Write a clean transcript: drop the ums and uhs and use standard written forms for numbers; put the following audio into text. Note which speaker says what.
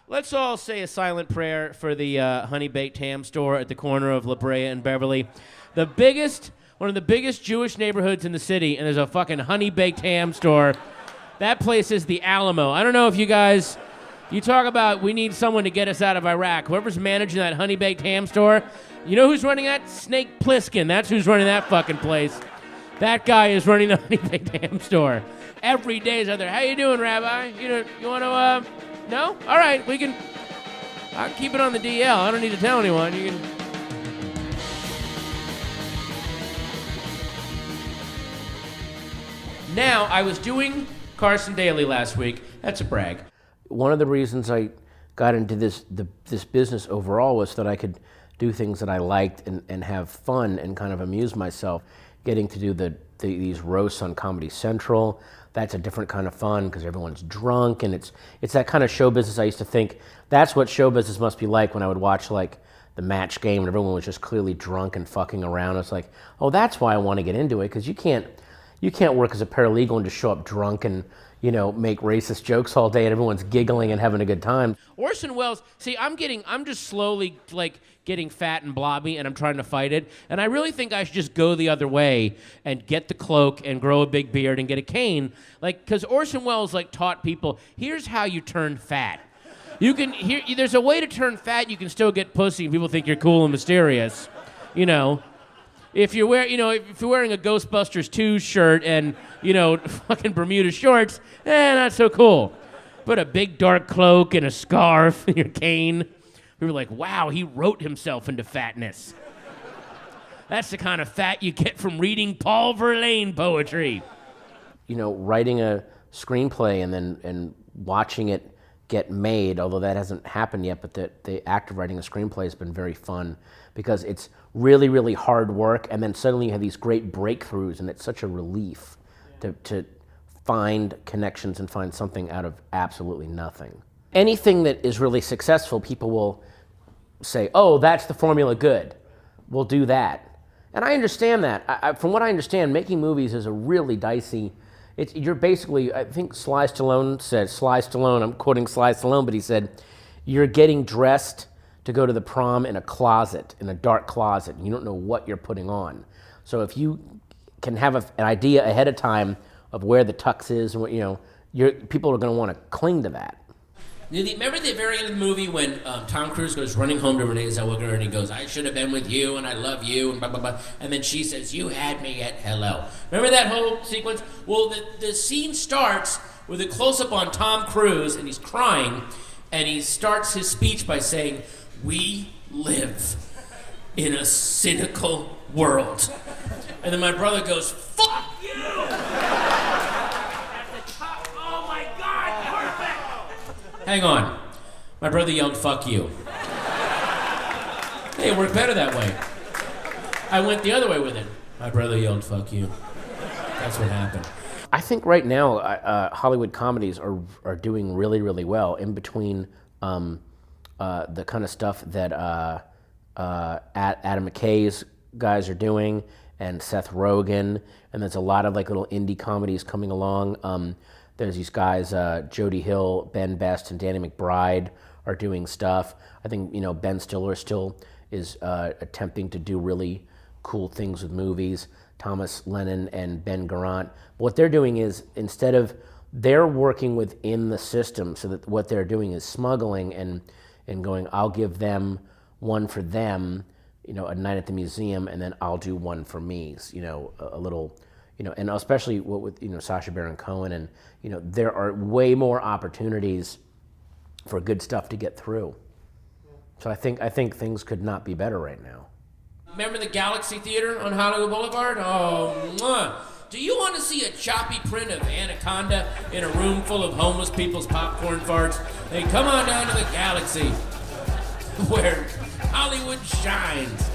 Speaker 1: Let's all say a silent prayer for the Honey Baked Ham store at the corner of La Brea and Beverly. One of the biggest Jewish neighborhoods in the city, and there's a fucking Honey Baked Ham store. That place is the Alamo. I don't know if you guys, you talk about we need someone to get us out of Iraq. Whoever's managing that Honey Baked Ham store, you know who's running that? Snake Plissken. That's who's running that fucking place. That guy is running the Honey Baked Ham store. Every day is out there. How you doing, Rabbi? You want to, no? All right, I can keep it on the DL. I don't need to tell anyone. You can. Now, I was doing Carson Daly last week. That's a brag.
Speaker 2: One of the reasons I got into this business overall was that I could do things that I liked and have fun and kind of amuse myself. Getting to do these roasts on Comedy Central, that's a different kind of fun because everyone's drunk, and it's that kind of show business. I used to think that's what show business must be like when I would watch like the Match Game and everyone was just clearly drunk and fucking around. It's like, oh, that's why I want to get into it, because you can't work as a paralegal and just show up drunk and make racist jokes all day and everyone's giggling and having a good time.
Speaker 1: Orson Welles, see, I'm just slowly getting fat and blobby, and I'm trying to fight it. And I really think I should just go the other way and get the cloak and grow a big beard and get a cane. Because Orson Welles taught people, here's how you turn fat. There's a way to turn fat, you can still get pussy and people think you're cool and mysterious. If you're wearing a Ghostbusters 2 shirt and, fucking Bermuda shorts, not so cool. But a big dark cloak and a scarf and your cane, we were like, wow, he wrote himself into fatness. That's the kind of fat you get from reading Paul Verlaine poetry.
Speaker 2: Writing a screenplay and watching it get made, although that hasn't happened yet, but the act of writing a screenplay has been very fun because it's really, really hard work, and then suddenly you have these great breakthroughs, and it's such a relief to find connections and find something out of absolutely nothing. Anything that is really successful, people will say, oh, that's the formula good. We'll do that. And I understand that. From what I understand, making movies is a really dicey, you're basically, I think Sly Stallone, I'm quoting Sly Stallone, but he said, you're getting dressed to go to the prom in a closet, in a dark closet, and you don't know what you're putting on. So if you can have an idea ahead of time of where the tux is, and what people are going to want to cling to that.
Speaker 1: Remember the very end of the movie when Tom Cruise goes running home to Renee Zellweger and he goes, I should have been with you and I love you and blah, blah, blah. And then she says, you had me at hello. Remember that whole sequence? Well, the scene starts with a close-up on Tom Cruise and he's crying, and he starts his speech by saying, we live in a cynical world. And then my brother goes, fuck you! Hang on. My brother yelled, fuck you. Hey, it worked better that way. I went the other way with it. My brother yelled, fuck you. That's what happened.
Speaker 2: I think right now, Hollywood comedies are doing really, really well in between the kind of stuff that Adam McKay's guys are doing and Seth Rogen, and there's a lot of little indie comedies coming along. There's these guys, Jody Hill, Ben Best, and Danny McBride are doing stuff. I think, Ben Stiller still is attempting to do really cool things with movies. Thomas Lennon and Ben Garant. What they're doing is, instead of, they're working within the system, so that what they're doing is smuggling and going, I'll give them one for them, a night at the museum, and then I'll do one for me, a little... and especially with Sacha Baron Cohen, and there are way more opportunities for good stuff to get through. So I think things could not be better right now.
Speaker 1: Remember the Galaxy Theater on Hollywood Boulevard? Oh, mwah. Do you want to see a choppy print of Anaconda in a room full of homeless people's popcorn farts? Hey, come on down to the Galaxy, where Hollywood shines.